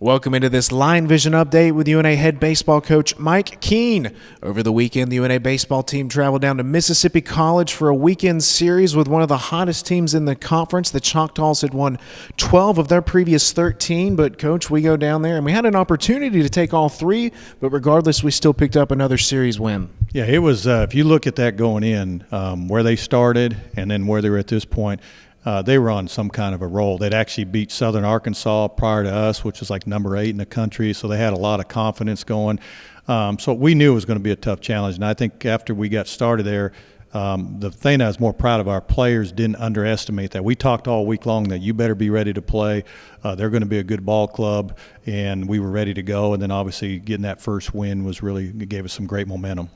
Welcome into this Line Vision update with UNA head baseball coach Mike Keene. Over the weekend, the UNA baseball team traveled down to Mississippi College for a weekend series with one of the hottest teams in the conference. The Choctaws had won 12 of their previous 13, but Coach, we go down there and we had an opportunity to take all three, but regardless, we still picked up another series win. Yeah, it was, if you look at that going in, where they started and then where they were at this point, they were on some kind of a roll. They'd actually beat Southern Arkansas prior to us, which is like number 8 in the country, so they had a lot of confidence going. So we knew it was going to be a tough challenge, and I think after we got started there, the thing I was more proud of, our players didn't underestimate that. We talked all week long that you better be ready to play. They're going to be a good ball club, and we were ready to go, and then obviously getting that first win was really gave us some great momentum.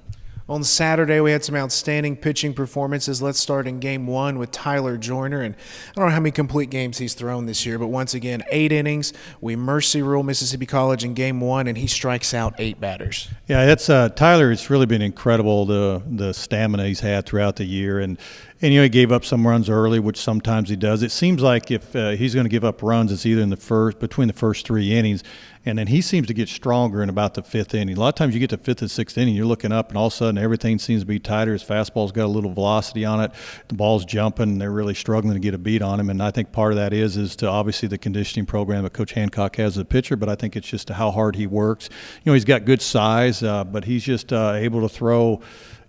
On Saturday, we had some outstanding pitching performances. Let's start in Game 1 with Tyler Joyner. And I don't know how many complete games he's thrown this year, but once again, 8 innings. We mercy rule Mississippi College in Game 1, and he strikes out 8 batters. Yeah, that's Tyler. It's really been incredible, the stamina he's had throughout the year. And you know, he gave up some runs early, which sometimes he does. It seems like if he's going to give up runs, it's either in between the first 3 innings, and then he seems to get stronger in about the 5th inning. A lot of times you get to 5th and 6th inning, you're looking up, and all of a sudden everything seems to be tighter. His fastball's got a little velocity on it. The ball's jumping. They're really struggling to get a beat on him, and I think part of that is to obviously the conditioning program that Coach Hancock has as a pitcher, but I think it's just how hard he works. You know, he's got good size, but he's just able to throw,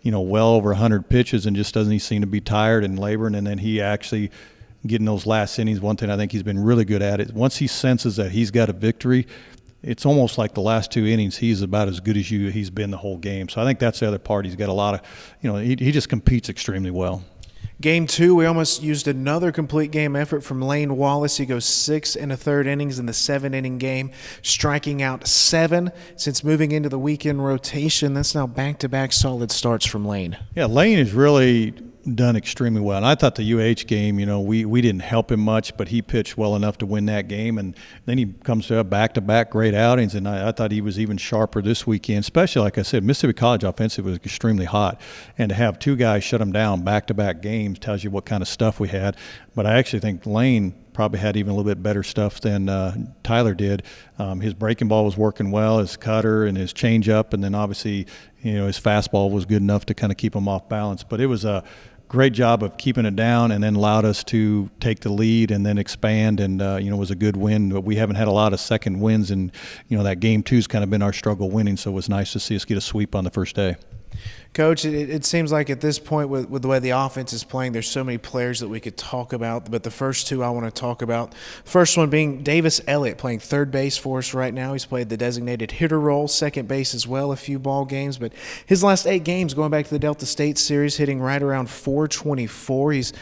you know, well over 100 pitches and just doesn't he seem to be tired and laboring. And then he actually getting those last innings, one thing I think he's been really good at it. Once he senses that he's got a victory, it's almost like the last 2 innings he's about as good as he's been the whole game. So I think that's the other part. He's got a lot of, you know, he just competes extremely well. Game 2, we almost used another complete game effort from Lane Wallace. He goes 6 1/3 innings in the 7-inning game, striking out 7. Since moving into the weekend rotation, that's now back-to-back solid starts from Lane. Yeah, Lane has really done extremely well. And I thought the UH game, you know, we didn't help him much, but he pitched well enough to win that game. And then he comes to back-to-back great outings, and I thought he was even sharper this weekend, especially, like I said, Mississippi College offensive was extremely hot. And to have 2 guys shut him down back-to-back games tells you what kind of stuff we had. But I actually think Lane probably had even a little bit better stuff than Tyler did. His breaking ball was working well, his cutter and his changeup, and then obviously, you know, his fastball was good enough to kind of keep him off balance. But it was a great job of keeping it down and then allowed us to take the lead and then expand, and you know, it was a good win. But we haven't had a lot of second wins, and you know, that Game 2's kind of been our struggle winning, so it was nice to see us get a sweep on the first day. Coach, it seems like at this point with the way the offense is playing, there's so many players that we could talk about, but the first 2 I want to talk about. First one being Davis Elliott, playing third base for us right now. He's played the designated hitter role, second base as well, a few ball games, but his last 8 games, going back to the Delta State series, hitting right around 424.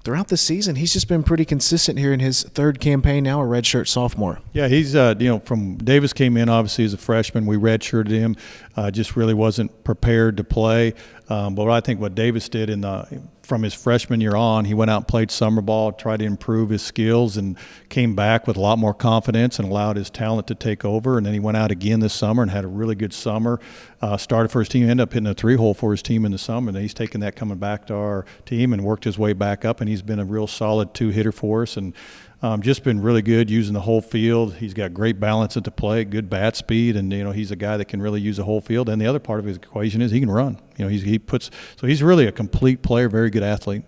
Throughout the season, he's just been pretty consistent here in his 3rd campaign now, a redshirt sophomore. Yeah, he's, you know, from Davis came in obviously as a freshman. We redshirted him, just really wasn't prepared to play. But I think what Davis did from his freshman year on, he went out and played summer ball, tried to improve his skills, and came back with a lot more confidence and allowed his talent to take over. And then he went out again this summer and had a really good summer. Started for his team, ended up hitting a 3-hole for his team in the summer. And he's taken that coming back to our team and worked his way back up. And he's been a real solid 2-hitter for us. And just been really good using the whole field. He's got great balance at the plate, good bat speed, and you know, he's a guy that can really use the whole field. And the other part of his equation is he can run. You know, he's really a complete player, very good athlete.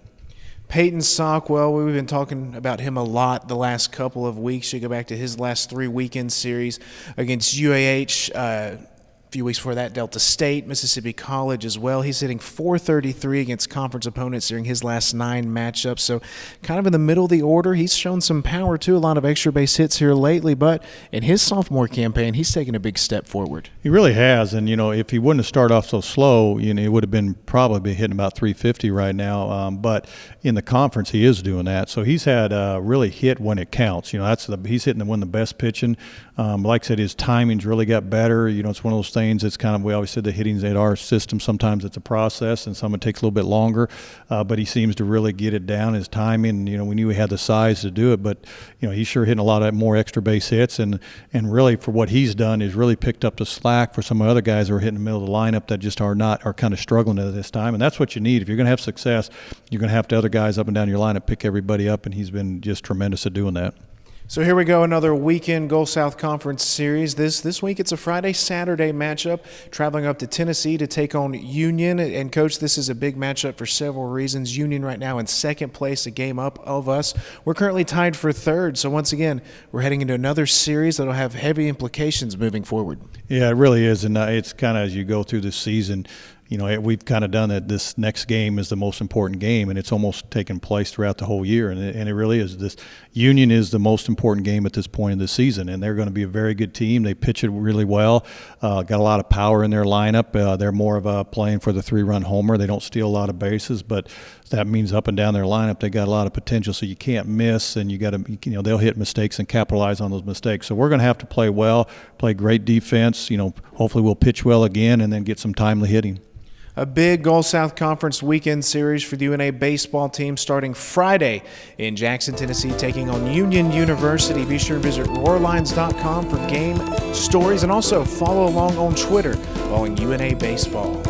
Peyton Sockwell, we've been talking about him a lot the last couple of weeks. You go back to his last 3 weekend series against UAH. Few weeks before that, Delta State, Mississippi College as well. He's hitting .433 against conference opponents during his last 9 matchups. So kind of in the middle of the order. He's shown some power too, a lot of extra base hits here lately, but in his sophomore campaign, he's taken a big step forward. He really has, and you know, if he wouldn't have started off so slow, you know, he would have been probably hitting about 350 right now. But in the conference, he is doing that. So he's had really hit when it counts. You know, he's hitting one of the best pitching. Like I said, his timing's really got better. You know, it's one of those things. It's kind of, we always said the hitting's in our system. Sometimes it's a process, and some it takes a little bit longer. But he seems to really get it down. His timing, you know, we knew he had the size to do it, but you know, he's sure hitting a lot of more extra base hits. And really, for what he's done, is really picked up the slack for some other guys who are hitting the middle of the lineup that just are kind of struggling at this time. And that's what you need if you're going to have success. You're going to have to other guys up and down your lineup pick everybody up, and he's been just tremendous at doing that. So here we go, another weekend Gulf South Conference series. This week it's a Friday-Saturday matchup, traveling up to Tennessee to take on Union. And Coach, this is a big matchup for several reasons. Union right now in second place, a game up of us. We're currently tied for third. So once again, we're heading into another series that'll have heavy implications moving forward. Yeah, it really is, and it's kind of as you go through this season. You know, we've kind of done that. This next game is the most important game, and it's almost taken place throughout the whole year. And it really is. This Union is the most important game at this point in the season, and they're going to be a very good team. They pitch it really well. Got a lot of power in their lineup. They're more of a playing for the 3-run homer. They don't steal a lot of bases, but that means up and down their lineup they got a lot of potential. So you can't miss, and you got to, you know, they'll hit mistakes and capitalize on those mistakes. So we're going to have to play well, play great defense. You know, hopefully we'll pitch well again, and then get some timely hitting. A big Gulf South Conference weekend series for the UNA baseball team starting Friday in Jackson, Tennessee, taking on Union University. Be sure to visit roarlines.com for game stories and also follow along on Twitter following UNA baseball.